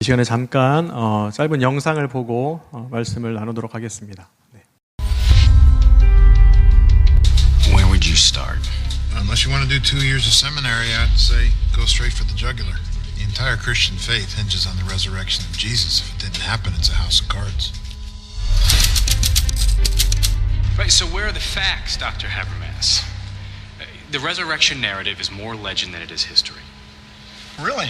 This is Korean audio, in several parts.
이 시간에 잠깐 짧은 영상을 보고 말씀을 나누도록 하겠습니다. 네. Where would you start? Unless you want to do 2 years of seminary, I'd say go straight for the jugular. The entire Christian faith hinges on the resurrection of Jesus. If it didn't happen, it's a house of cards. Right, so where are the facts, Dr. Habermas? The resurrection narrative is more legend than it is history. Really?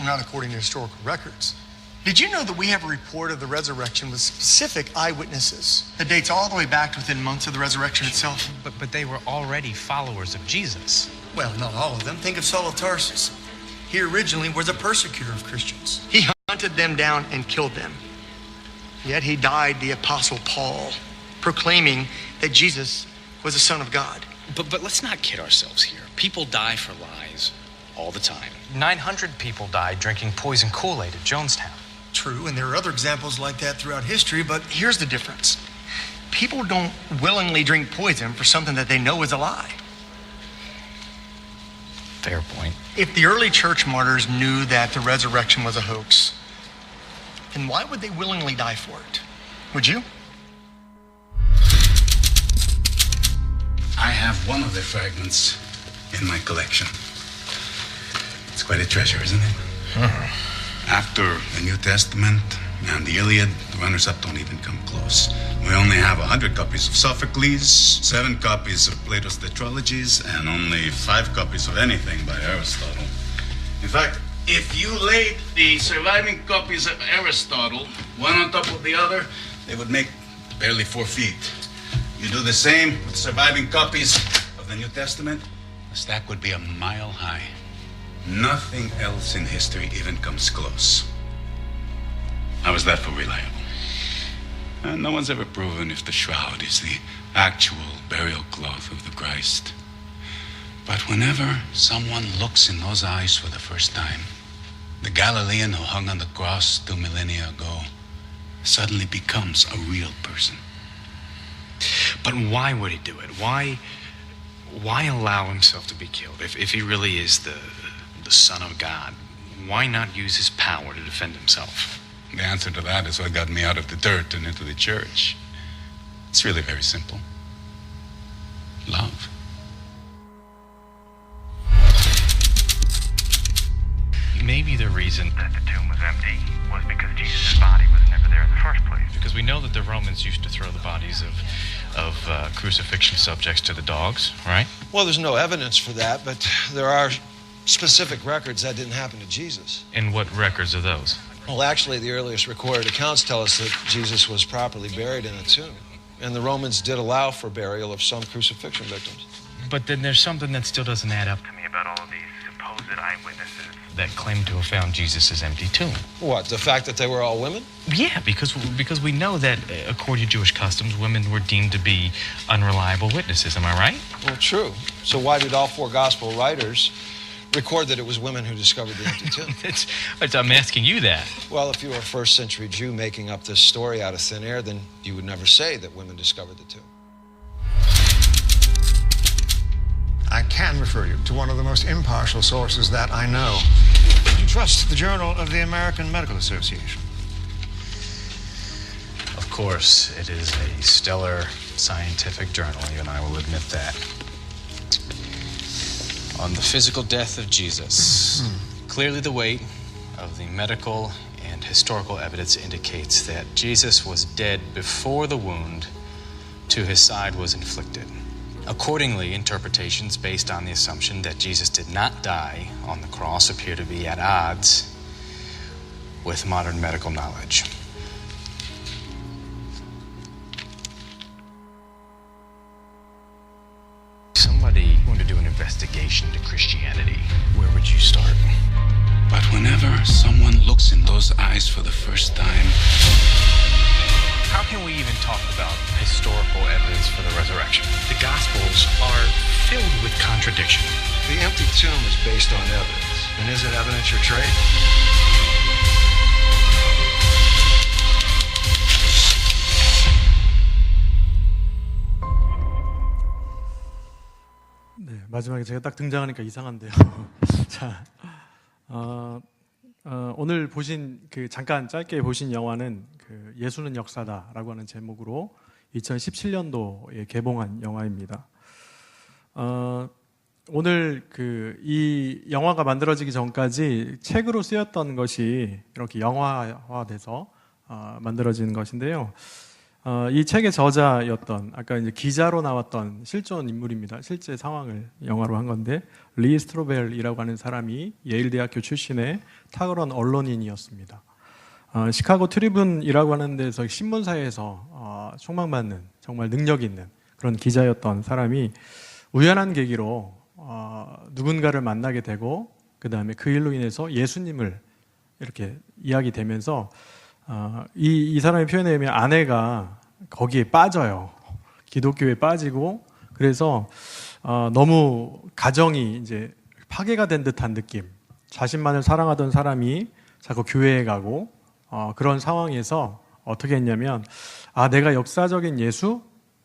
Not according to historical records. Did you know that we have a report of the resurrection with specific eyewitnesses that dates all the way back to within months of the resurrection itself? But they were already followers of Jesus. Well, not all of them. Think of Saul of Tarsus. He originally was a persecutor of Christians. He hunted them down and killed them. Yet he died the Apostle Paul, proclaiming that Jesus was the Son of God. But let's not kid ourselves here. People die for lies all the time. 900 people died drinking poison Kool-Aid at Jonestown. True, and there are other examples like that throughout history, but here's the difference. People don't willingly drink poison for something that they know is a lie. Fair point. If the early church martyrs knew that the resurrection was a hoax, then why would they willingly die for it? Would you? I have one of the fragments in my collection. It's quite a treasure, isn't it? After the New Testament and the Iliad, the runners-up don't even come close. We only have 100 copies of Sophocles, 7 copies of Plato's Tetralogies, and only 5 copies of anything by Aristotle. In fact, if you laid the surviving copies of Aristotle, one on top of the other, they would make barely 4 feet. You do the same with surviving copies of the New Testament, the stack would be a mile high. Nothing else in history even comes close. How is that for reliable? And no one's ever proven if the shroud is the actual burial cloth of the Christ. But whenever someone looks in those eyes for the first time, the Galilean who hung on the cross 2 millennia ago suddenly becomes a real person. But why would he do it? Why allow himself to be killed? If he really is the Son of God, why not use his power to defend himself? The answer to that is what got me out of the dirt and into the church. It's really very simple. Love. Maybe the reason that the tomb was empty was because Jesus' body was never there in the first place. Because we know that the Romans used to throw the bodies of crucifixion subjects to the dogs, right? Well, there's no evidence for that, but there are specific records that didn't happen to Jesus. And what records are those? Well, actually, the earliest recorded accounts tell us that Jesus was properly buried in a tomb. And the Romans did allow for burial of some crucifixion victims. But then there's something that still doesn't add up to me about all of these supposed eyewitnesses that claim to have found Jesus' empty tomb. What, the fact that they were all women? Yeah, because we know that according to Jewish customs, women were deemed to be unreliable witnesses. Am I right? Well, true. So why did all 4 gospel writers record that it was women who discovered the empty tomb? I'm asking you that. Well, if you were a first century Jew making up this story out of thin air, then you would never say that women discovered the tomb. I can refer you to one of the most impartial sources that I know. Would you trust the Journal of the American Medical Association? Of course, it is a stellar scientific journal. You and I will admit that. On the physical death of Jesus, clearly the weight of the medical and historical evidence indicates that Jesus was dead before the wound to his side was inflicted. Accordingly, interpretations based on the assumption that Jesus did not die on the cross appear to be at odds with modern medical knowledge. Somebody going to do an investigation into Christianity. Where would you start? But whenever someone looks in those eyes for the first time, How can we even talk about historical evidence for the resurrection? The Gospels are filled with contradiction. The empty tomb is based on evidence. And isn't evidence your trade? 네, 마지막에 제가 딱 등장하니까 이상한데요. 자, 오늘 보신 잠깐 짧게 보신 영화는 예수는 역사다라고 하는 제목으로 2017년도에 개봉한 영화입니다. 오늘 이 영화가 만들어지기 전까지 책으로 쓰였던 것이 이렇게 영화화돼서 만들어진 것인데요. 이 책의 저자였던 아까 이제 기자로 나왔던 실존 인물입니다. 실제 상황을 영화로 한 건데 리 스트로벨이라고 하는 사람이 예일 대학교 출신의 탁월한 언론인이었습니다. 시카고 트리뷴이라고 하는 데서 신문사에서 촉망받는 정말 능력 있는 그런 기자였던 사람이 우연한 계기로 누군가를 만나게 되고 그 다음에 그 일로 인해서 예수님을 이렇게 이야기되면서 이 사람의 표현에 의하면 아내가 거기에 빠져요. 기독교에 빠지고 그래서 너무 가정이 이제 파괴가 된 듯한 느낌. 자신만을 사랑하던 사람이 자꾸 교회에 가고 그런 상황에서 어떻게 했냐면 내가 역사적인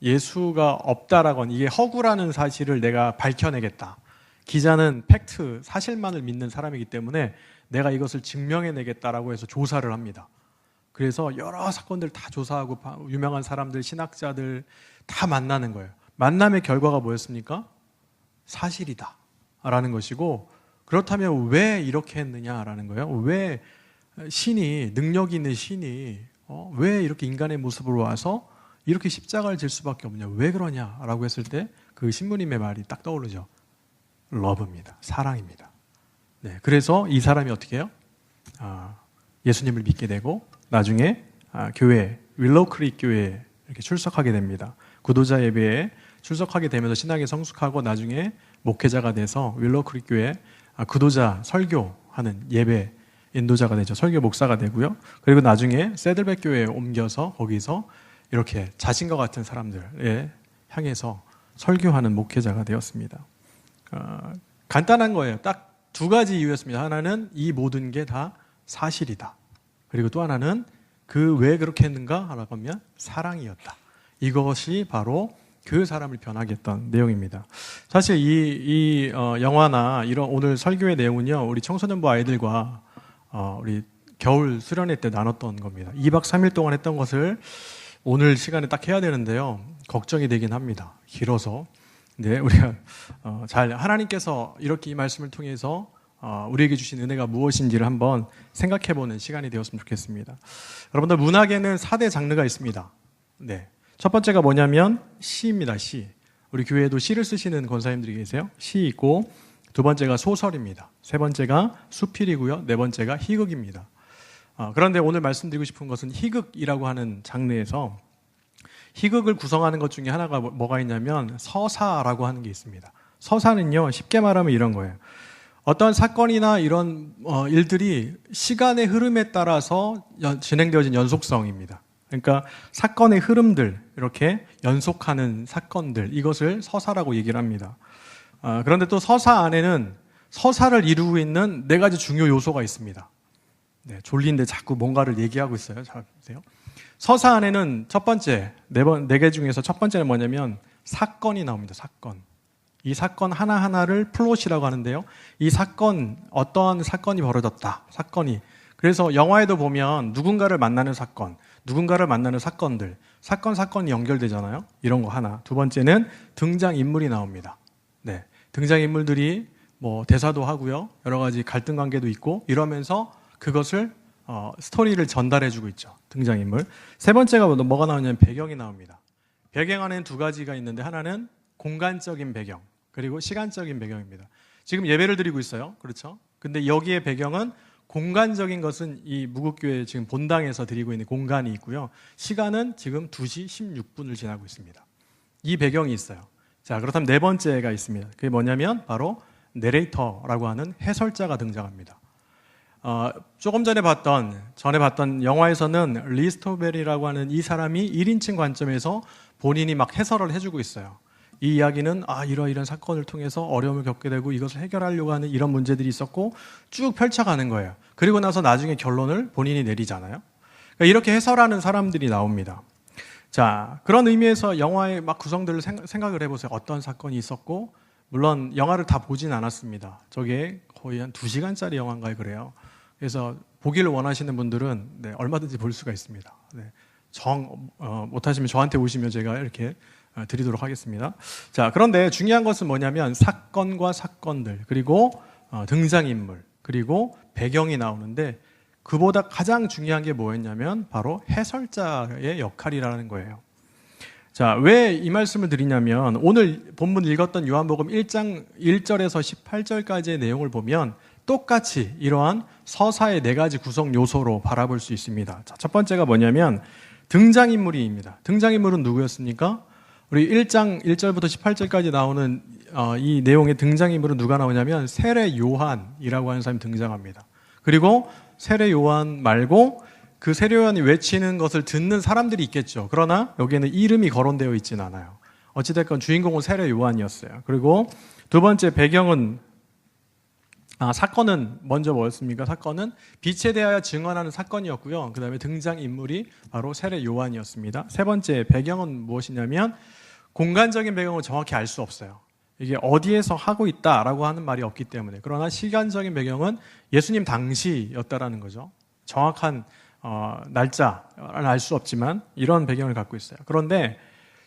예수가 없다라건 이게 허구라는 사실을 내가 밝혀내겠다. 기자는 팩트, 사실만을 믿는 사람이기 때문에 내가 이것을 증명해내겠다라고 해서 조사를 합니다. 그래서 여러 사건들 다 조사하고 유명한 사람들, 신학자들 다 만나는 거예요. 만남의 결과가 뭐였습니까? 사실이다 라는 것이고 그렇다면 왜 이렇게 했느냐라는 거예요. 왜 능력 있는 신이 왜 이렇게 인간의 모습으로 와서 이렇게 십자가를 질 수밖에 없냐, 왜 그러냐라고 했을 때 그 신부님의 말이 딱 떠오르죠. 러브입니다. 사랑입니다. 네, 그래서 이 사람이 어떻게 해요? 예수님을 믿게 되고 나중에 교회, 윌로우크릭 교회에 이렇게 출석하게 됩니다. 구도자 예배에 출석하게 되면서 신앙에 성숙하고 나중에 목회자가 돼서 윌로우크릭 교회 구도자 설교하는 예배 인도자가 되죠. 설교 목사가 되고요. 그리고 나중에 새들백 교회에 옮겨서 거기서 이렇게 자신과 같은 사람들에 향해서 설교하는 목회자가 되었습니다. 간단한 거예요. 딱 두 가지 이유였습니다. 하나는 이 모든 게 다 사실이다. 그리고 또 하나는 왜 그렇게 했는가 하라고 하면 사랑이었다. 이것이 바로 그 사람을 변하게 했던 내용입니다. 사실 이 영화나 이런 오늘 설교의 내용은요, 우리 청소년부 아이들과 우리 겨울 수련회 때 나눴던 겁니다. 2박 3일 동안 했던 것을 오늘 시간에 딱 해야 되는데요. 걱정이 되긴 합니다. 길어서. 근데 우리가 하나님께서 이렇게 이 말씀을 통해서 우리에게 주신 은혜가 무엇인지를 한번 생각해보는 시간이 되었으면 좋겠습니다. 여러분들 문학에는 4대 장르가 있습니다. 네. 첫 번째가 뭐냐면 시입니다. 시. 우리 교회에도 시를 쓰시는 권사님들이 계세요. 시 있고 두 번째가 소설입니다. 세 번째가 수필이고요. 네 번째가 희극입니다. 그런데 오늘 말씀드리고 싶은 것은 희극이라고 하는 장르에서 희극을 구성하는 것 중에 하나가 뭐가 있냐면 서사라고 하는 게 있습니다. 서사는요, 쉽게 말하면 이런 거예요. 어떤 사건이나 이런 일들이 시간의 흐름에 따라서 진행되어진 연속성입니다. 그러니까 사건의 흐름들, 이렇게 연속하는 사건들, 이것을 서사라고 얘기를 합니다. 그런데 또 서사 안에는 서사를 이루고 있는 4가지 중요 요소가 있습니다. 네, 졸린데 자꾸 뭔가를 얘기하고 있어요. 잘 보세요. 서사 안에는 첫 번째, 4개 중에서 첫 번째는 뭐냐면 사건이 나옵니다. 사건. 이 사건 하나하나를 플롯이라고 하는데요. 이 사건, 어떤 사건이 벌어졌다. 사건이. 그래서 영화에도 보면 누군가를 만나는 사건, 누군가를 만나는 사건들, 사건이 연결되잖아요. 이런 거 하나. 두 번째는 등장인물이 나옵니다. 네. 등장인물들이 대사도 하고요. 여러 가지 갈등 관계도 있고 이러면서 그것을 스토리를 전달해주고 있죠. 등장인물. 세 번째가 뭐가 나오냐면 배경이 나옵니다. 배경 안에는 2가지가 있는데 하나는 공간적인 배경, 그리고 시간적인 배경입니다. 지금 예배를 드리고 있어요. 그렇죠? 근데 여기에 배경은 공간적인 것은 이 무국교회 지금 본당에서 드리고 있는 공간이 있고요. 시간은 지금 2시 16분을 지나고 있습니다. 이 배경이 있어요. 자, 그렇다면 4번째가 있습니다. 그게 뭐냐면 바로 내레이터라고 하는 해설자가 등장합니다. 조금 전에 봤던 영화에서는 리 스토벨이라고 하는 이 사람이 1인칭 관점에서 본인이 막 해설을 해주고 있어요. 이 이야기는 이러이런 사건을 통해서 어려움을 겪게 되고 이것을 해결하려고 하는 이런 문제들이 있었고 쭉 펼쳐가는 거예요. 그리고 나서 나중에 결론을 본인이 내리잖아요. 그러니까 이렇게 해설하는 사람들이 나옵니다. 자, 그런 의미에서 영화의 막 구성들을 생각을 해보세요. 어떤 사건이 있었고, 물론 영화를 다 보진 않았습니다. 저게 거의 한 2시간짜리 영화인가요? 그래요. 그래서 보기를 원하시는 분들은 네, 얼마든지 볼 수가 있습니다. 네, 못하시면 저한테 오시면 제가 이렇게 드리도록 하겠습니다. 자, 그런데 중요한 것은 뭐냐면 사건과 사건들, 그리고 등장인물, 그리고 배경이 나오는데 그보다 가장 중요한 게 뭐였냐면 바로 해설자의 역할이라는 거예요. 자, 왜 이 말씀을 드리냐면 오늘 본문 읽었던 요한복음 1장 1절에서 18절까지의 내용을 보면 똑같이 이러한 서사의 4가지 구성 요소로 바라볼 수 있습니다. 자, 첫 번째가 뭐냐면 등장인물입니다. 등장인물은 누구였습니까? 우리 1장 1절부터 18절까지 나오는 이 내용의 등장인물은 누가 나오냐면 세례 요한이라고 하는 사람이 등장합니다. 그리고 세례 요한 말고 그 세례 요한이 외치는 것을 듣는 사람들이 있겠죠. 그러나 여기에는 이름이 거론되어 있지는 않아요. 어찌됐건 주인공은 세례 요한이었어요. 그리고 두 번째 배경은 사건은 먼저 뭐였습니까? 사건은 빛에 대하여 증언하는 사건이었고요. 그 다음에 등장인물이 바로 세례 요한이었습니다. 세 번째 배경은 무엇이냐면 공간적인 배경을 정확히 알 수 없어요. 이게 어디에서 하고 있다라고 하는 말이 없기 때문에. 그러나 시간적인 배경은 예수님 당시였다라는 거죠. 정확한 날짜는 알 수 없지만 이런 배경을 갖고 있어요. 그런데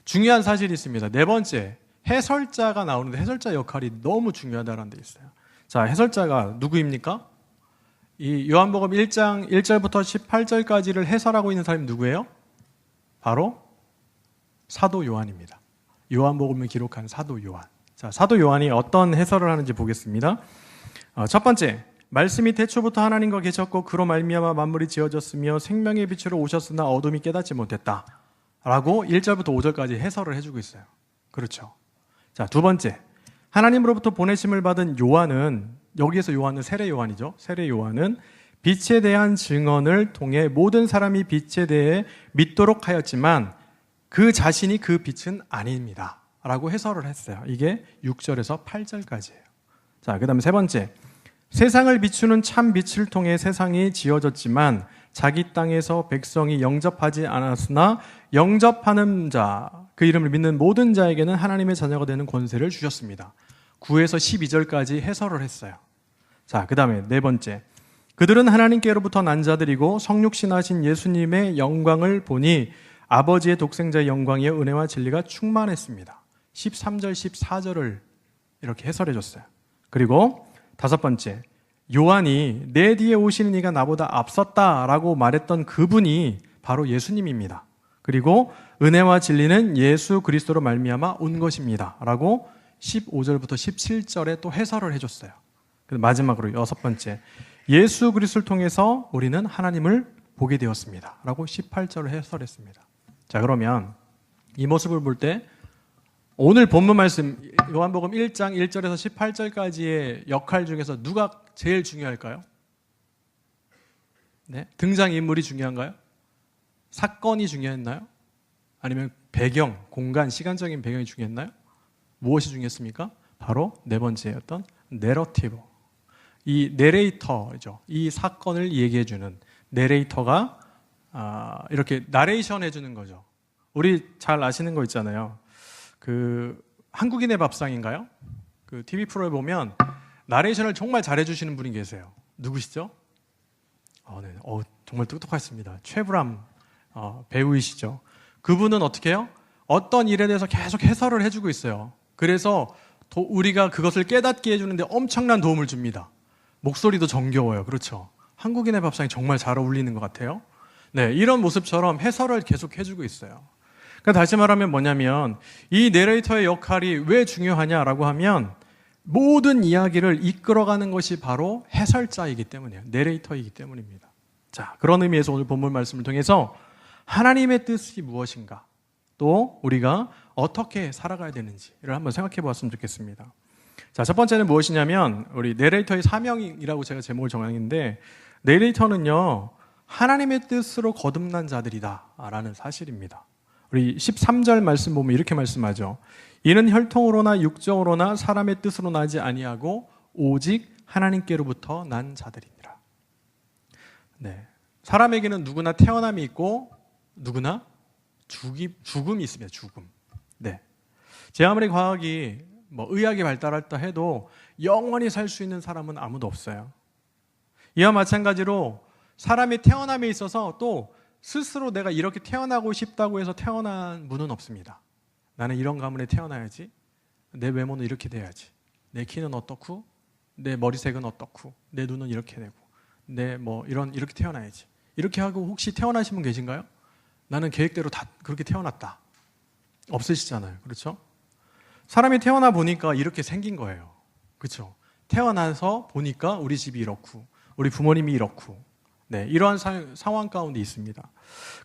중요한 사실이 있습니다. 네 번째, 해설자가 나오는데 해설자 역할이 너무 중요하다는 데 있어요. 자, 해설자가 누구입니까? 이 요한복음 1장 1절부터 18절까지를 해설하고 있는 사람이 누구예요? 바로 사도 요한입니다. 요한복음을 기록한 사도 요한. 자, 사도 요한이 어떤 해설을 하는지 보겠습니다. 첫 번째, 말씀이 태초부터 하나님과 계셨고 그로 말미암아 만물이 지어졌으며 생명의 빛으로 오셨으나 어둠이 깨닫지 못했다 라고 1절부터 5절까지 해설을 해주고 있어요. 그렇죠. 자, 두 번째, 하나님으로부터 보내심을 받은 요한은, 여기에서 요한은 세례 요한이죠. 세례 요한은 빛에 대한 증언을 통해 모든 사람이 빛에 대해 믿도록 하였지만 그 자신이 그 빛은 아닙니다 라고 해설을 했어요. 이게 6절에서 8절까지예요. 자, 그 다음에 세 번째, 세상을 비추는 참 빛을 통해 세상이 지어졌지만 자기 땅에서 백성이 영접하지 않았으나 영접하는 자, 그 이름을 믿는 모든 자에게는 하나님의 자녀가 되는 권세를 주셨습니다. 9에서 12절까지 해설을 했어요. 자, 그 다음에 네 번째, 그들은 하나님께로부터 난 자들이고 성육신하신 예수님의 영광을 보니 아버지의 독생자의 영광이여 은혜와 진리가 충만했습니다. 13절, 14절을 이렇게 해설해 줬어요. 그리고 다섯 번째, 요한이 내 뒤에 오시는 이가 나보다 앞섰다라고 말했던 그분이 바로 예수님입니다. 그리고 은혜와 진리는 예수 그리스도로 말미암아 온 것입니다 라고 15절부터 17절에 또 해설을 해줬어요. 마지막으로 여섯 번째, 예수 그리스도를 통해서 우리는 하나님을 보게 되었습니다 라고 18절을 해설했습니다. 자, 그러면 이 모습을 볼 때 오늘 본문 말씀 요한복음 1장 1절에서 18절까지의 역할 중에서 누가 제일 중요할까요? 네? 등장인물이 중요한가요? 사건이 중요했나요? 아니면 배경, 공간, 시간적인 배경이 중요했나요? 무엇이 중요했습니까? 바로 네 번째였던 내러티브. 이 내레이터죠. 이 사건을 얘기해주는 내레이터가 이렇게 나레이션 해주는 거죠. 우리 잘 아시는 거 있잖아요. 그 한국인의 밥상인가요? 그 TV 프로에 보면 나레이션을 정말 잘해주시는 분이 계세요. 누구시죠? 네. 정말 똑똑하십니다. 최불암 배우이시죠. 그분은 어떻게 해요? 어떤 일에 대해서 계속 해설을 해주고 있어요. 그래서 우리가 그것을 깨닫게 해주는데 엄청난 도움을 줍니다. 목소리도 정겨워요. 그렇죠? 한국인의 밥상이 정말 잘 어울리는 것 같아요. 네, 이런 모습처럼 해설을 계속 해주고 있어요. 그러니까 다시 말하면 뭐냐면 이 내레이터의 역할이 왜 중요하냐라고 하면 모든 이야기를 이끌어가는 것이 바로 해설자이기 때문이에요. 내레이터이기 때문입니다. 자, 그런 의미에서 오늘 본문 말씀을 통해서 하나님의 뜻이 무엇인가, 또 우리가 어떻게 살아가야 되는지를 한번 생각해 보았으면 좋겠습니다. 자, 첫 번째는 무엇이냐면 우리 내레이터의 사명이라고 제가 제목을 정했는데, 내레이터는요 하나님의 뜻으로 거듭난 자들이다 라는 사실입니다. 우리 13절 말씀 보면 이렇게 말씀하죠. 이는 혈통으로나 육정으로나 사람의 뜻으로 나지 아니하고 오직 하나님께로부터 난 자들이니라. 네, 사람에게는 누구나 태어남이 있고 누구나 죽음이 있습니다. 죽음. 네, 제 아무리 과학이 의학이 발달했다 해도 영원히 살 수 있는 사람은 아무도 없어요. 이와 마찬가지로 사람이 태어남에 있어서 또 스스로 내가 이렇게 태어나고 싶다고 해서 태어난 분은 없습니다. 나는 이런 가문에 태어나야지, 내 외모는 이렇게 돼야지, 내 키는 어떻고, 내 머리색은 어떻고, 내 눈은 이렇게 되고, 내 뭐 이렇게 태어나야지, 이렇게 하고 혹시 태어나신 분 계신가요? 나는 계획대로 다 그렇게 태어났다. 없으시잖아요. 그렇죠? 사람이 태어나 보니까 이렇게 생긴 거예요. 그렇죠? 태어나서 보니까 우리 집이 이렇고 우리 부모님이 이렇고, 네, 이러한 상황 가운데 있습니다.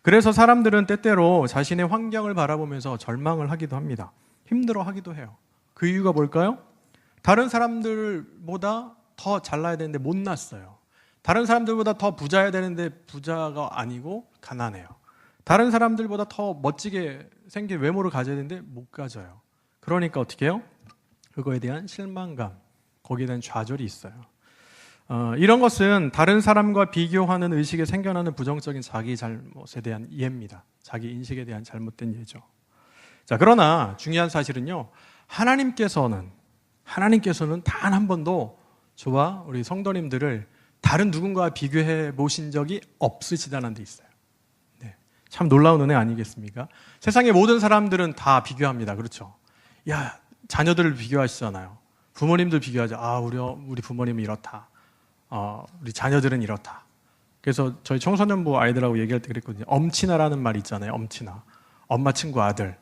그래서 사람들은 때때로 자신의 환경을 바라보면서 절망을 하기도 합니다. 힘들어하기도 해요. 그 이유가 뭘까요? 다른 사람들보다 더 잘나야 되는데 못났어요. 다른 사람들보다 더 부자여야 되는데 부자가 아니고 가난해요. 다른 사람들보다 더 멋지게 생긴 외모를 가져야 되는데 못 가져요. 그러니까 어떻게 해요? 그거에 대한 실망감, 거기에 대한 좌절이 있어요. 이런 것은 다른 사람과 비교하는 의식에 생겨나는 부정적인 자기 잘못에 대한 이해입니다. 자기 인식에 대한 잘못된 이해죠. 자, 그러나 중요한 사실은요, 하나님께서는 단 한 번도 저와 우리 성도님들을 다른 누군가와 비교해 보신 적이 없으시다는 데 있어요. 네, 참 놀라운 은혜 아니겠습니까? 세상의 모든 사람들은 다 비교합니다. 그렇죠? 야, 자녀들을 비교하시잖아요. 부모님들 비교하죠. 아, 우리 부모님은 이렇다. 우리 자녀들은 이렇다. 그래서 저희 청소년부 아이들하고 얘기할 때 그랬거든요. 엄친아라는 말이 있잖아요. 엄친아. 엄마 친구 아들.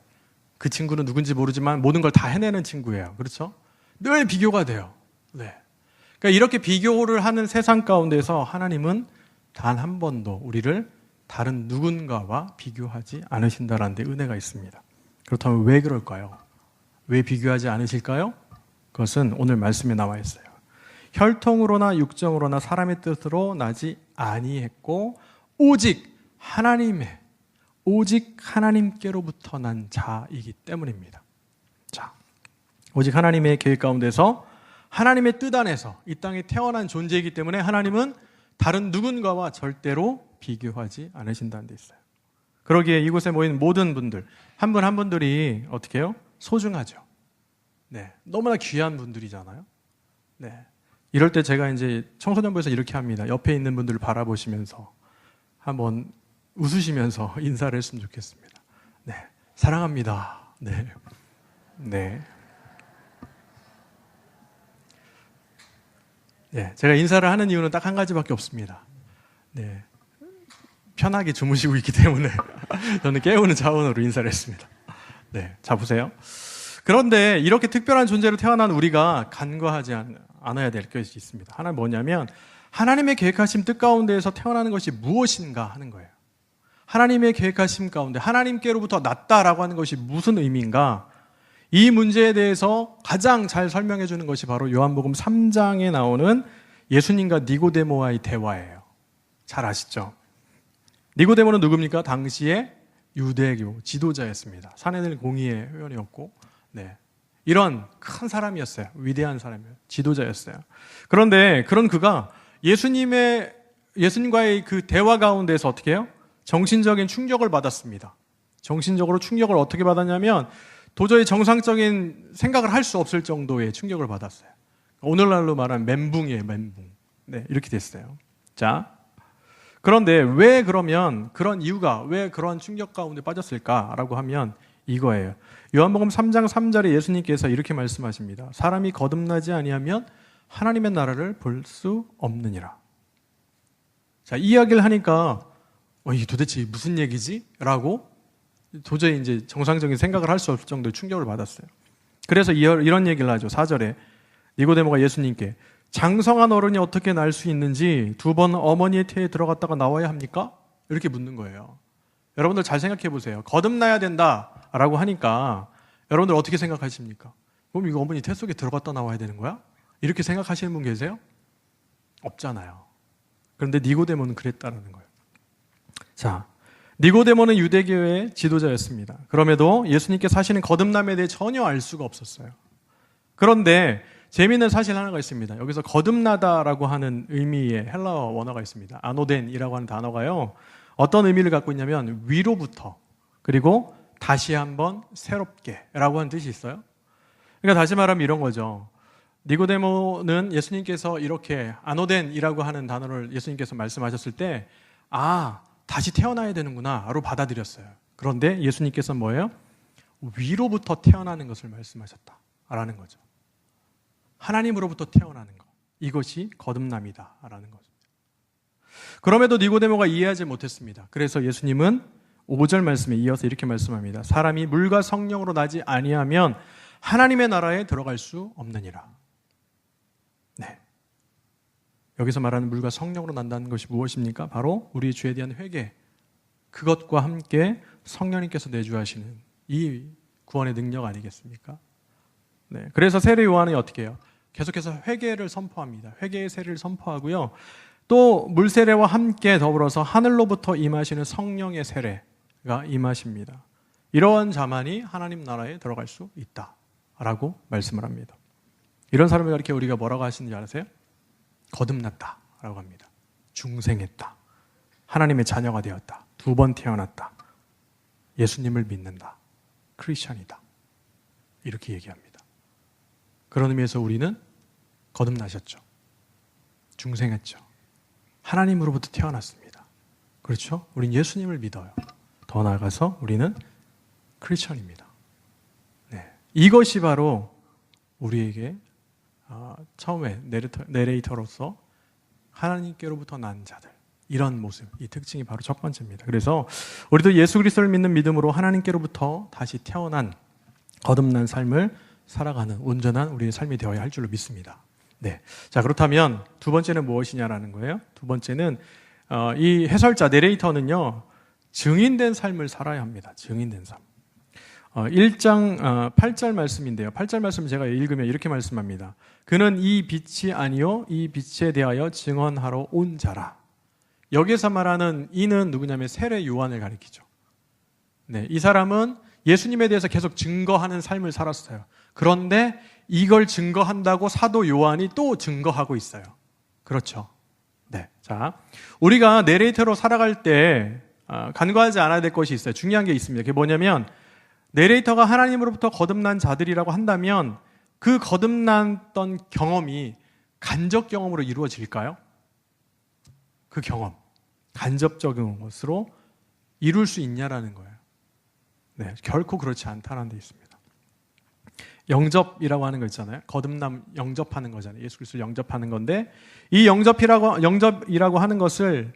그 친구는 누군지 모르지만 모든 걸 다 해내는 친구예요. 그렇죠? 늘 비교가 돼요. 네. 그러니까 이렇게 비교를 하는 세상 가운데서 하나님은 단 한 번도 우리를 다른 누군가와 비교하지 않으신다는 데 은혜가 있습니다. 그렇다면 왜 그럴까요? 왜 비교하지 않으실까요? 그것은 오늘 말씀에 나와 있어요. 혈통으로나 육정으로나 사람의 뜻으로 나지 아니했고 오직 하나님께로부터 난 자이기 때문입니다. 자, 오직 하나님의 계획 가운데서 하나님의 뜻 안에서 이 땅에 태어난 존재이기 때문에 하나님은 다른 누군가와 절대로 비교하지 않으신다는 데 있어요. 그러기에 이곳에 모인 모든 분들, 한 분 한 분들이 어떻게 해요? 소중하죠. 네, 너무나 귀한 분들이잖아요. 네, 이럴 때 제가 이제 청소년부에서 이렇게 합니다. 옆에 있는 분들을 바라보시면서 한번 웃으시면서 인사를 했으면 좋겠습니다. 네, 사랑합니다. 네, 네. 네, 제가 인사를 하는 이유는 딱 한 가지밖에 없습니다. 네, 편하게 주무시고 있기 때문에 저는 깨우는 자원으로 인사를 했습니다. 네, 자 보세요. 그런데 이렇게 특별한 존재로 태어난 우리가 간과하지 않아야 될 것이 있습니다. 하나는 뭐냐면 하나님의 계획하신 뜻 가운데에서 태어나는 것이 무엇인가 하는 거예요. 하나님의 계획하심 가운데 하나님께로부터 났다라고 하는 것이 무슨 의미인가? 이 문제에 대해서 가장 잘 설명해 주는 것이 바로 요한복음 3장에 나오는 예수님과 니고데모와의 대화예요. 잘 아시죠? 니고데모는 누굽니까? 당시에 유대교 지도자였습니다. 산헤드린 공의회 회원이었고, 네, 이런 큰 사람이었어요. 위대한 사람이에요. 지도자였어요. 그런데 그런 그가 예수님과의 그 대화 가운데서 어떻게 해요? 정신적인 충격을 받았습니다. 정신적으로 충격을 어떻게 받았냐면 도저히 정상적인 생각을 할 수 없을 정도의 충격을 받았어요. 오늘날로 말하면 멘붕이에요, 멘붕. 네, 이렇게 됐어요. 자, 그런데 왜 그러면 그런 이유가 왜 그런 충격 가운데 빠졌을까라고 하면 이거예요. 요한복음 3장 3절에 예수님께서 이렇게 말씀하십니다. 사람이 거듭나지 아니하면 하나님의 나라를 볼 수 없느니라. 자, 이 이야기를 하니까 이게 도대체 무슨 얘기지? 라고 도저히 이제 정상적인 생각을 할 수 없을 정도의 충격을 받았어요. 그래서 이런 얘기를 하죠. 4절에 니고데모가 예수님께 장성한 어른이 어떻게 날 수 있는지 2번 어머니의 태에 들어갔다가 나와야 합니까? 이렇게 묻는 거예요. 여러분들 잘 생각해 보세요. 거듭나야 된다라고 하니까 여러분들 어떻게 생각하십니까? 그럼 이거 어머니 태 속에 들어갔다 나와야 되는 거야? 이렇게 생각하시는 분 계세요? 없잖아요. 그런데 니고데모는 그랬다라는 거예요. 자, 니고데모는 유대교의 지도자였습니다. 그럼에도 예수님께 사시는 거듭남에 대해 전혀 알 수가 없었어요. 그런데 재미있는 사실 하나가 있습니다. 여기서 거듭나다라고 하는 의미의 헬라어 원어가 있습니다. 아노덴이라고 하는 단어가요, 어떤 의미를 갖고 있냐면 위로부터 그리고 다시 한번 새롭게 라고 하는 뜻이 있어요. 그러니까 다시 말하면 이런 거죠. 니고데모는 예수님께서 이렇게 아노덴이라고 하는 단어를 예수님께서 말씀하셨을 때 다시 태어나야 되는구나로 받아들였어요. 그런데 예수님께서는 뭐예요? 위로부터 태어나는 것을 말씀하셨다라는 거죠. 하나님으로부터 태어나는 것. 이것이 거듭남이다라는 거죠. 그럼에도 니고데모가 이해하지 못했습니다. 그래서 예수님은 5절 말씀에 이어서 이렇게 말씀합니다. 사람이 물과 성령으로 나지 아니하면 하나님의 나라에 들어갈 수 없느니라. 네. 여기서 말하는 물과 성령으로 난다는 것이 무엇입니까? 바로 우리 죄에 대한 회개. 그것과 함께 성령님께서 내주하시는 이 구원의 능력 아니겠습니까? 네. 그래서 세례 요한이 어떻게 해요? 계속해서 회개를 선포합니다. 회개의 세례를 선포하고요. 또 물세례와 함께 더불어서 하늘로부터 임하시는 성령의 세례가 임하십니다. 이러한 자만이 하나님 나라에 들어갈 수 있다라고 말씀을 합니다. 이런 사람을 가리켜 우리가 뭐라고 하시는지 아세요? 거듭났다라고 합니다. 중생했다. 하나님의 자녀가 되었다. 2번 태어났다. 예수님을 믿는다. 크리스천이다. 이렇게 얘기합니다. 그런 의미에서 우리는 거듭나셨죠. 중생했죠. 하나님으로부터 태어났습니다. 그렇죠? 우린 예수님을 믿어요. 더 나아가서 우리는 크리스천입니다. 네. 이것이 바로 우리에게 처음에 내레이터로서 하나님께로부터 난 자들, 이런 모습, 이 특징이 바로 첫 번째입니다. 그래서 우리도 예수 그리스도를 믿는 믿음으로 하나님께로부터 다시 태어난 거듭난 삶을 살아가는 온전한 우리의 삶이 되어야 할 줄로 믿습니다. 네. 자, 그렇다면 두 번째는 무엇이냐라는 거예요. 두 번째는 이 해설자 내레이터는요, 증인된 삶을 살아야 합니다. 증인된 삶. 1장 8절 말씀인데요. 8절 말씀 제가 읽으면 이렇게 말씀합니다. 그는 이 빛이 아니요 이 빛에 대하여 증언하러 온 자라. 여기서 말하는 이는 누구냐면 세례 요한을 가리키죠. 네, 이 사람은 예수님에 대해서 계속 증거하는 삶을 살았어요. 그런데 이걸 증거한다고 사도 요한이 또 증거하고 있어요. 그렇죠. 네. 자, 우리가 내레이터로 살아갈 때 간과하지 않아야 될 것이 있어요. 중요한 게 있습니다. 그게 뭐냐면 내레이터가 하나님으로부터 거듭난 자들이라고 한다면 그 거듭났던 경험이 간접 경험으로 이루어질까요? 그 경험, 간접적인 것으로 이룰 수 있냐라는 거예요. 네, 결코 그렇지 않다는 데 있습니다. 영접이라고 하는 거 있잖아요. 거듭남 영접하는 거잖아요. 예수 그리스도를 영접하는 건데 이 영접이라고 하는 것을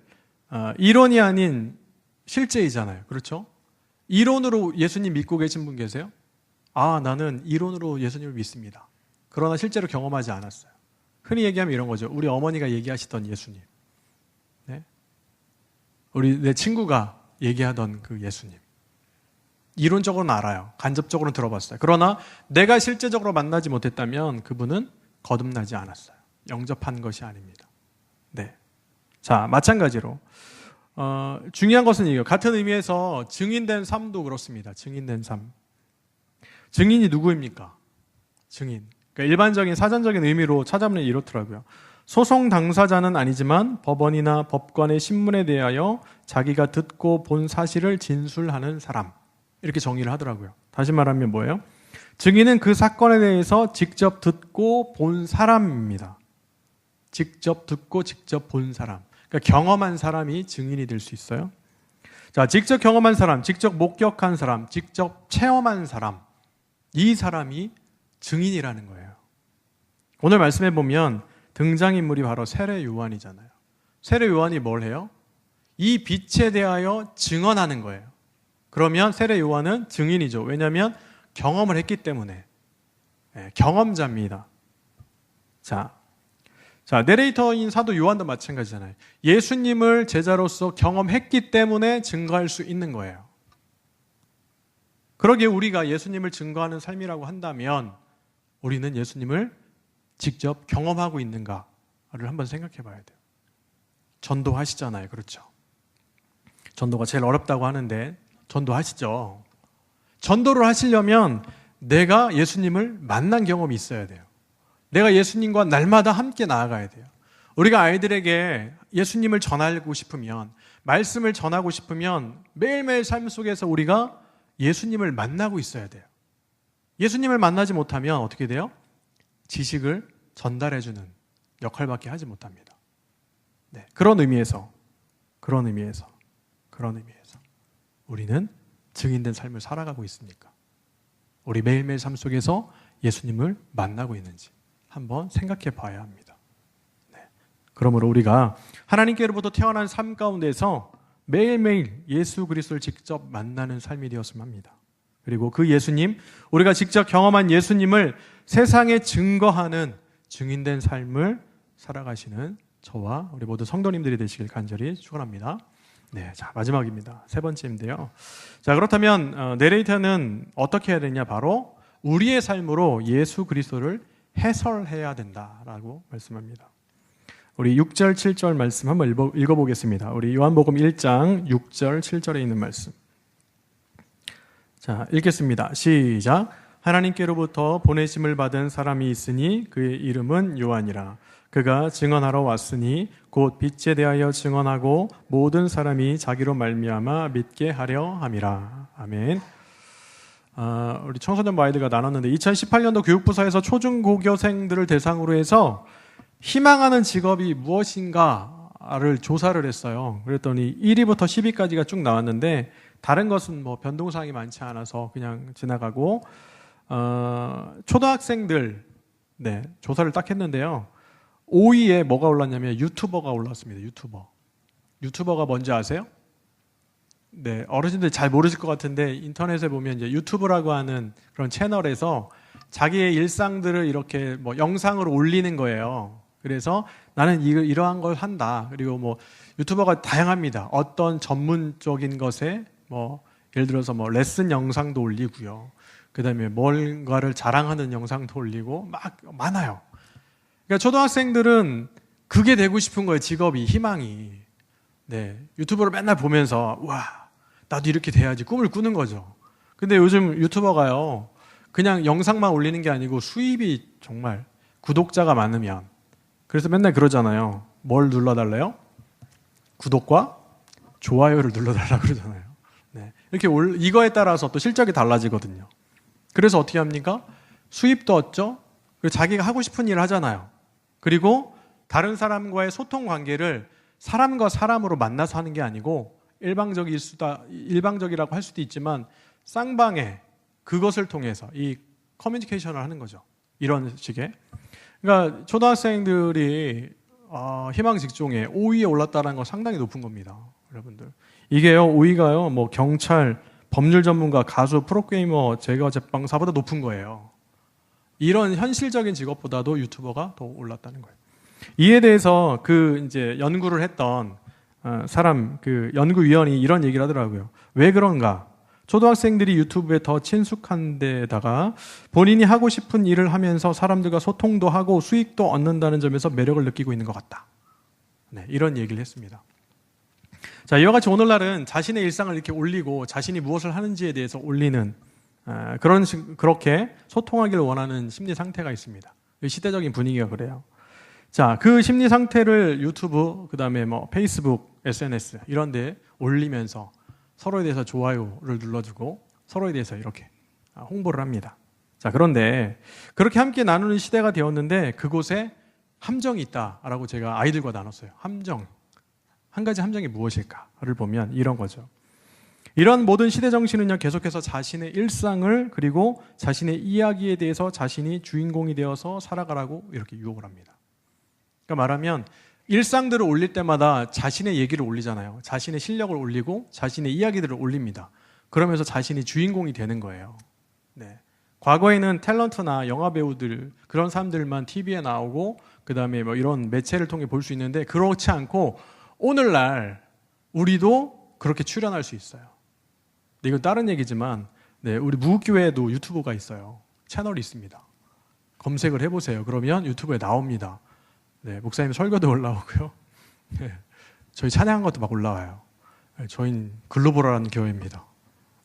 이론이 아닌 실제이잖아요. 그렇죠? 이론으로 예수님 믿고 계신 분 계세요? 나는 이론으로 예수님을 믿습니다. 그러나 실제로 경험하지 않았어요. 흔히 얘기하면 이런 거죠. 우리 어머니가 얘기하시던 예수님. 네? 내 친구가 얘기하던 그 예수님. 이론적으로는 알아요. 간접적으로는 들어봤어요. 그러나 내가 실제적으로 만나지 못했다면 그분은 거듭나지 않았어요. 영접한 것이 아닙니다. 네. 자, 마찬가지로 중요한 것은 이거 같은 의미에서 증인된 삶도 그렇습니다. 증인된 삶. 증인이 누구입니까? 증인. 그러니까 일반적인 사전적인 의미로 찾아보면 이렇더라고요. 소송 당사자는 아니지만 법원이나 법관의 신문에 대하여 자기가 듣고 본 사실을 진술하는 사람. 이렇게 정의를 하더라고요. 다시 말하면 뭐예요? 증인은 그 사건에 대해서 직접 듣고 본 사람입니다. 직접 듣고 직접 본 사람. 그러니까 경험한 사람이 증인이 될 수 있어요. 자, 직접 경험한 사람, 직접 목격한 사람, 직접 체험한 사람. 이 사람이 증인이라는 거예요. 오늘 말씀해 보면 등장인물이 바로 세례 요한이잖아요. 세례 요한이 뭘 해요? 이 빛에 대하여 증언하는 거예요. 그러면 세례 요한은 증인이죠. 왜냐하면 경험을 했기 때문에. 네, 경험자입니다. 자, 내레이터인 사도 요한도 마찬가지잖아요. 예수님을 제자로서 경험했기 때문에 증거할 수 있는 거예요. 그러기에 우리가 예수님을 증거하는 삶이라고 한다면 우리는 예수님을 직접 경험하고 있는가를 한번 생각해 봐야 돼요. 전도하시잖아요. 그렇죠? 전도가 제일 어렵다고 하는데 전도하시죠. 전도를 하시려면 내가 예수님을 만난 경험이 있어야 돼요. 내가 예수님과 날마다 함께 나아가야 돼요. 우리가 아이들에게 예수님을 전하고 싶으면, 말씀을 전하고 싶으면 매일매일 삶 속에서 우리가 예수님을 만나고 있어야 돼요. 예수님을 만나지 못하면 어떻게 돼요? 지식을 전달해주는 역할밖에 하지 못합니다. 네, 그런 의미에서 우리는 증인된 삶을 살아가고 있습니까? 우리 매일매일 삶 속에서 예수님을 만나고 있는지 한번 생각해 봐야 합니다. 네. 그러므로 우리가 하나님께로부터 태어난 삶 가운데서 매일매일 예수 그리스도를 직접 만나는 삶이 되었으면 합니다. 그리고 그 예수님, 우리가 직접 경험한 예수님을 세상에 증거하는 증인된 삶을 살아가시는 저와 우리 모두 성도님들이 되시길 간절히 축원합니다. 네, 자 마지막입니다. 세 번째인데요. 자 그렇다면 내레이터는 어떻게 해야 되냐? 바로 우리의 삶으로 예수 그리스도를 해설해야 된다라고 말씀합니다. 우리 6절, 7절 말씀 한번 읽어보겠습니다. 우리 요한복음 1장 6절, 7절에 있는 말씀. 자, 읽겠습니다. 시작. 하나님께로부터 보내심을 받은 사람이 있으니 그의 이름은 요한이라. 그가 증언하러 왔으니 곧 빛에 대하여 증언하고 모든 사람이 자기로 말미암아 믿게 하려 함이라. 아멘. 우리 청소년부 아이들과 나눴는데 2018년도 교육부서에서 초중고교생들을 대상으로 해서 희망하는 직업이 무엇인가를 조사를 했어요. 그랬더니 1위부터 10위까지가 쭉 나왔는데 다른 것은 뭐 변동사항이 많지 않아서 그냥 지나가고 초등학생들 네, 조사를 딱 했는데요. 5위에 뭐가 올랐냐면 유튜버가 올랐습니다. 유튜버가 뭔지 아세요? 네, 어르신들 잘 모르실 것 같은데 인터넷에 보면 이제 유튜브라고 하는 그런 채널에서 자기의 일상들을 이렇게 뭐 영상으로 올리는 거예요. 그래서 나는 이러한 걸 한다. 그리고 뭐 유튜버가 다양합니다. 어떤 전문적인 것에 뭐 예를 들어서 뭐 레슨 영상도 올리고요. 그다음에 뭔가를 자랑하는 영상도 올리고 막 많아요. 그러니까 초등학생들은 그게 되고 싶은 거예요. 직업이, 희망이. 네, 유튜브를 맨날 보면서 와, 나도 이렇게 돼야지 꿈을 꾸는 거죠. 근데 요즘 유튜버가요. 그냥 영상만 올리는 게 아니고 수입이 정말 구독자가 많으면 그래서 맨날 그러잖아요. 뭘 눌러달래요? 구독과 좋아요를 눌러달라고 그러잖아요. 네. 이렇게 이거에 따라서 또 실적이 달라지거든요. 그래서 어떻게 합니까? 수입도 얻죠. 그리고 자기가 하고 싶은 일을 하잖아요. 그리고 다른 사람과의 소통 관계를 사람과 사람으로 만나서 하는 게 아니고 일방적이라고 할 수도 있지만 쌍방의 그것을 통해서 이 커뮤니케이션을 하는 거죠. 이런 식의. 그러니까 초등학생들이 희망 직종에 5위에 올랐다는 건 상당히 높은 겁니다. 여러분들. 이게요, 5위가요, 뭐 경찰, 법률 전문가, 가수, 프로게이머, 제과 제빵사보다 높은 거예요. 이런 현실적인 직업보다도 유튜버가 더 올랐다는 거예요. 이에 대해서 이제 연구를 했던 그 연구위원이 이런 얘기를 하더라고요. 왜 그런가? 초등학생들이 유튜브에 더 친숙한 데다가 본인이 하고 싶은 일을 하면서 사람들과 소통도 하고 수익도 얻는다는 점에서 매력을 느끼고 있는 것 같다. 네, 이런 얘기를 했습니다. 자, 이와 같이 오늘날은 자신의 일상을 이렇게 올리고 자신이 무엇을 하는지에 대해서 올리는 그렇게 소통하기를 원하는 심리 상태가 있습니다. 시대적인 분위기가 그래요. 자, 그 심리 상태를 유튜브, 그 다음에 뭐 페이스북, SNS 이런 데 올리면서 서로에 대해서 좋아요를 눌러주고 서로에 대해서 이렇게 홍보를 합니다. 자, 그런데 그렇게 함께 나누는 시대가 되었는데 그곳에 함정이 있다라고 제가 아이들과 나눴어요. 함정. 한 가지 함정이 무엇일까를 보면 이런 거죠. 이런 모든 시대 정신은요, 계속해서 자신의 일상을 그리고 자신의 이야기에 대해서 자신이 주인공이 되어서 살아가라고 이렇게 유혹을 합니다. 그러니까 말하면 일상들을 올릴 때마다 자신의 얘기를 올리잖아요. 자신의 실력을 올리고 자신의 이야기들을 올립니다. 그러면서 자신이 주인공이 되는 거예요. 네. 과거에는 탤런트나 영화 배우들 그런 사람들만 TV에 나오고 그 다음에 뭐 이런 매체를 통해 볼 수 있는데 그렇지 않고 오늘날 우리도 그렇게 출연할 수 있어요. 네, 이건 다른 얘기지만 네, 우리 무교회에도 유튜브가 있어요. 채널이 있습니다. 검색을 해보세요. 그러면 유튜브에 나옵니다. 네, 목사님 설교도 올라오고요. 네, 저희 찬양한 것도 막 올라와요. 네, 저희는 글로벌한 교회입니다.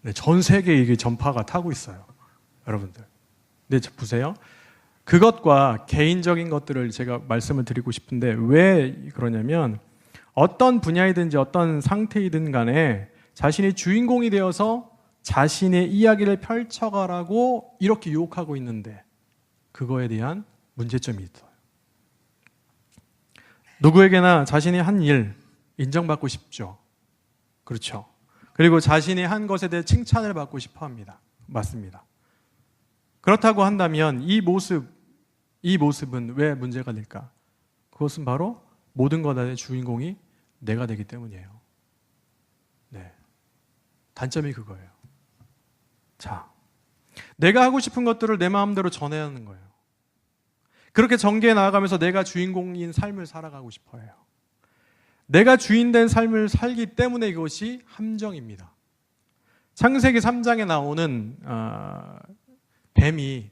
네, 전 세계에 이게 전파가 타고 있어요. 여러분들. 네, 보세요. 그것과 개인적인 것들을 제가 말씀을 드리고 싶은데 왜 그러냐면 어떤 분야이든지 어떤 상태이든 간에 자신이 주인공이 되어서 자신의 이야기를 펼쳐가라고 이렇게 유혹하고 있는데 그거에 대한 문제점이 있어요. 누구에게나 자신이 한 일 인정받고 싶죠. 그렇죠. 그리고 자신이 한 것에 대해 칭찬을 받고 싶어 합니다. 맞습니다. 그렇다고 한다면 이 모습은 왜 문제가 될까? 그것은 바로 모든 것의 주인공이 내가 되기 때문이에요. 네. 단점이 그거예요. 자, 내가 하고 싶은 것들을 내 마음대로 전해야 하는 거예요. 그렇게 전개해 나아가면서 내가 주인공인 삶을 살아가고 싶어 해요. 내가 주인된 삶을 살기 때문에 이것이 함정입니다. 창세기 3장에 나오는 뱀이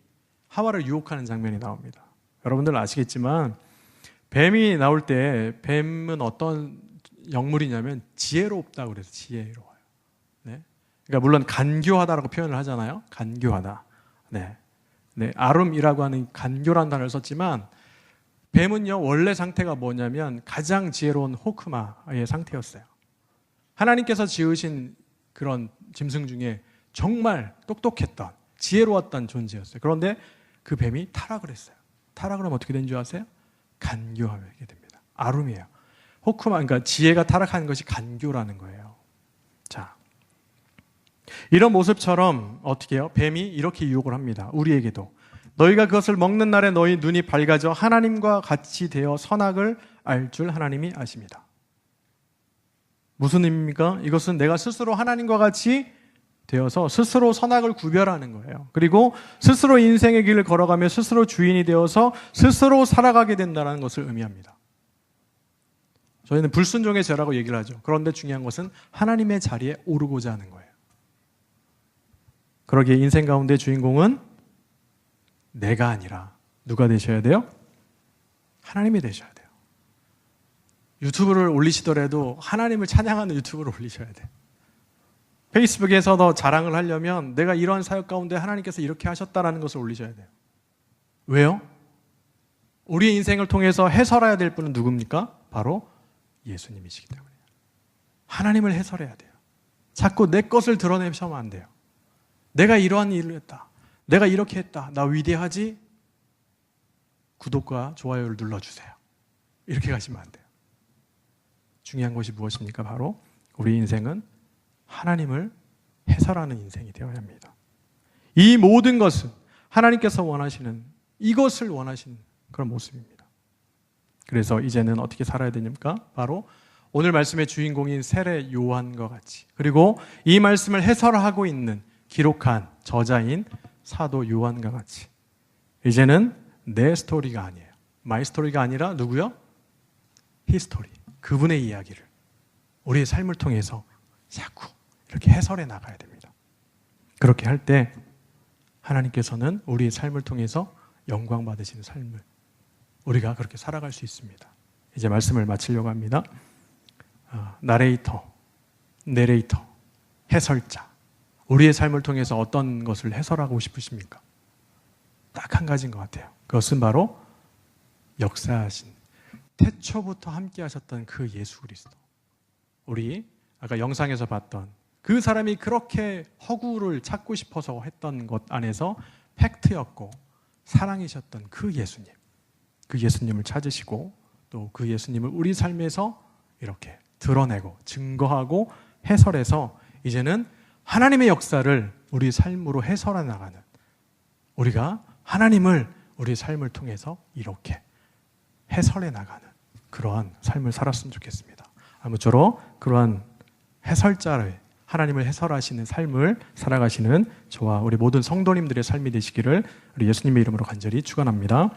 하와를 유혹하는 장면이 나옵니다. 여러분들 아시겠지만 뱀이 나올 때 뱀은 어떤 영물이냐면 지혜롭다고 그래서 지혜로워요. 네? 그러니까 물론 간교하다라고 표현을 하잖아요. 간교하다. 네. 네, 아름이라고 하는 간교라는 단어를 썼지만 뱀은요 원래 상태가 뭐냐면 가장 지혜로운 호크마의 상태였어요. 하나님께서 지으신 그런 짐승 중에 정말 똑똑했던 지혜로웠던 존재였어요. 그런데 그 뱀이 타락을 했어요. 타락을 하면 어떻게 된 줄 아세요? 간교하게 됩니다. 아름이에요. 호크마, 그러니까 지혜가 타락하는 것이 간교라는 거예요. 자, 이런 모습처럼 어떻게 해요? 뱀이 이렇게 유혹을 합니다. 우리에게도. 너희가 그것을 먹는 날에 너희 눈이 밝아져 하나님과 같이 되어 선악을 알 줄 하나님이 아십니다. 무슨 의미입니까? 이것은 내가 스스로 하나님과 같이 되어서 스스로 선악을 구별하는 거예요. 그리고 스스로 인생의 길을 걸어가며 스스로 주인이 되어서 스스로 살아가게 된다는 것을 의미합니다. 저희는 불순종의 죄라고 얘기를 하죠. 그런데 중요한 것은 하나님의 자리에 오르고자 하는 거예요. 그러기에 인생 가운데 주인공은 내가 아니라 누가 되셔야 돼요? 하나님이 되셔야 돼요. 유튜브를 올리시더라도 하나님을 찬양하는 유튜브를 올리셔야 돼요. 페이스북에서 더 자랑을 하려면 내가 이러한 사역 가운데 하나님께서 이렇게 하셨다라는 것을 올리셔야 돼요. 왜요? 우리의 인생을 통해서 해설해야 될 분은 누굽니까? 바로 예수님이시기 때문이에요. 하나님을 해설해야 돼요. 자꾸 내 것을 드러내시면 안 돼요. 내가 이러한 일을 했다. 내가 이렇게 했다. 나 위대하지? 구독과 좋아요를 눌러주세요. 이렇게 가시면 안 돼요. 중요한 것이 무엇입니까? 바로 우리 인생은 하나님을 해설하는 인생이 되어야 합니다. 이 모든 것은 하나님께서 원하시는 이것을 원하시는 그런 모습입니다. 그래서 이제는 어떻게 살아야 되니까? 바로 오늘 말씀의 주인공인 세례 요한과 같이 그리고 이 말씀을 해설하고 있는 기록한 저자인 사도 요한과 같이 이제는 내 스토리가 아니에요. 마이 스토리가 아니라 누구요? 히스토리. 그분의 이야기를 우리의 삶을 통해서 자꾸 이렇게 해설해 나가야 됩니다. 그렇게 할 때 하나님께서는 우리의 삶을 통해서 영광 받으시는 삶을 우리가 그렇게 살아갈 수 있습니다. 이제 말씀을 마치려고 합니다. 나레이터, 내레이터, 해설자. 우리의 삶을 통해서 어떤 것을 해설하고 싶으십니까? 딱 한 가지인 것 같아요. 그것은 바로 역사하신 태초부터 함께 하셨던 그 예수 그리스도. 우리 아까 영상에서 봤던 그 사람이 그렇게 허구를 찾고 싶어서 했던 것 안에서 팩트였고 사랑이셨던 그 예수님. 그 예수님을 찾으시고 또 그 예수님을 우리 삶에서 이렇게 드러내고 증거하고 해설해서 이제는 하나님의 역사를 우리 삶으로 해설해 나가는 우리가 하나님을 우리 삶을 통해서 이렇게 해설해 나가는 그러한 삶을 살았으면 좋겠습니다. 아무쪼록 그러한 해설자를 하나님을 해설하시는 삶을 살아가시는 저와 우리 모든 성도님들의 삶이 되시기를 우리 예수님의 이름으로 간절히 축원합니다.